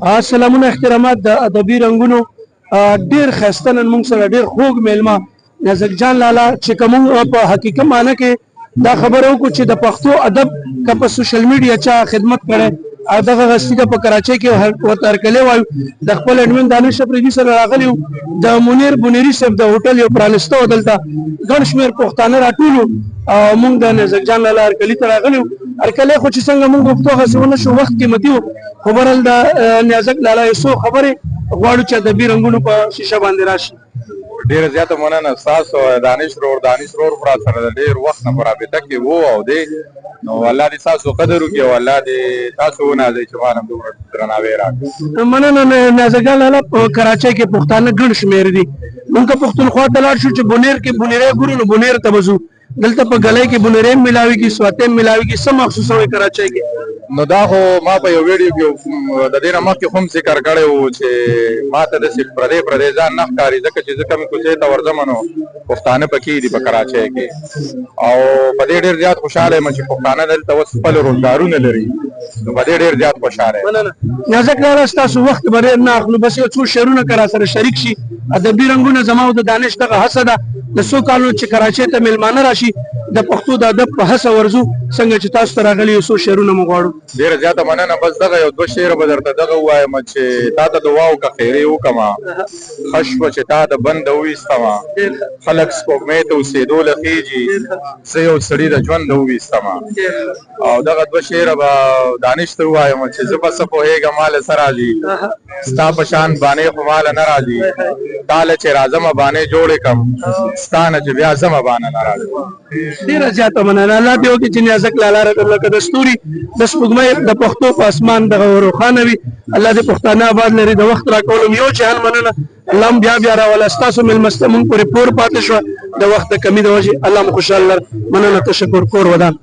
سلامونه احترامات د ادبي رنگونو ډیر ښایسته نن موږ سره ډیر خوږ میلمه نازک جان لالا چې کوم په حقیقت معنی کې دا خبره وکړو چې د پښتو ادب که په سوشل میډیا چا خدمت کړي دغه غستی د په کراچۍ کې ورته هرکلی وایو د خپل اډمن دانش افریدي سره راغلی وو د منیر بونیري صاحب د هوټل یو پرانسته و دلته ګڼ شمېر پښتانه راټول او موږ د نازک جان لالا هرکلي ته راغلي وو هرکلی خو چې څنګه موږ غوښتو هغسې ونه شو وخت قیمتي و خو برل د نازک لالا یو څو خبرې غواړو چې ادبي رنګونو په شیشه باندې راشي. ډیره زیاته مننه ستاسو دانش رور را سره د ډیر وخت نه په رابطه کې وو او دی نو الله دې تاسو قدر وکړي او الله دې تاسو ونازوي چې مانم دومره درناوی راکړي. مننه نازک لالا په کراچۍ کې پښتانه ګڼ شمېر دي موږ که پښتونخوا ته لاړ شو چې بونیر کې بونیری ګورو نو بونیر ته به ځو دلته په ګلۍ کې بونیری ملاویږي سواتۍ ملاویږي څه مخصوصه وي کراچۍ کې نو دا خو ما په یو ویډیو کې د دې نه مخکې هم ذکر کړی و چې ما ته داسې پردی ځان نه ښکاري ځکه چې زه کومې کوڅې ته ورځم نو پښتانه پکې دي په کراچۍ کې او په دې ډېر زیات خوشحاله یم چې پښتانه دلته اوس خپل روزګارونه لري نو په دې ډېر زیات خوشحاله یم. نازک لالا ستاسو وخت به ډېر نه اخلو بس یو څو شعرونه که راسره شریک شي ادبي رنګونه زما او د دانش دغه هڅه ده د څو کالونو چې کراچۍ ته میلمانه راشي د پښتو د ادب په هڅه ورځو څنګه چې تاسو ته راغلي یو څو شعرونه مو غواړو. ډېره زیاته مننه بس دغه یو دوه شعره به درته دغه ووایم چې تا ته دعا وکړه خیرې وکړمه ښه شوه چې تا د بنده وویستمه خلک سپوږمۍ ته اوسېدو له خېجي زه یو سړي د ژونده وویستمه او دغه دوه شعره به دانش ته ووایم چې زه به څه پوهېږم ماله څه راځي ستا په شان بانې خو ماله نه راځي تاله چې راځمه بانې جوړې کړم ستا نه چې بیا زمه بانه نه راځي. ډېره زیاته مننه الله دې وکړي چې نازک لالا راته لکه د ستوري د سپوږمۍ د پښتو په اسمان دغه روښانه وي الله دې پښتانه آباد لري د وخت راکولو یو جهان مننه الله هم بیا راوله ستاسو مېلمسته مونږ پورې پور پاتې شوه د وخت د کمي د وجې الله مو خوشحاله لر مننه تشکر کور ودان.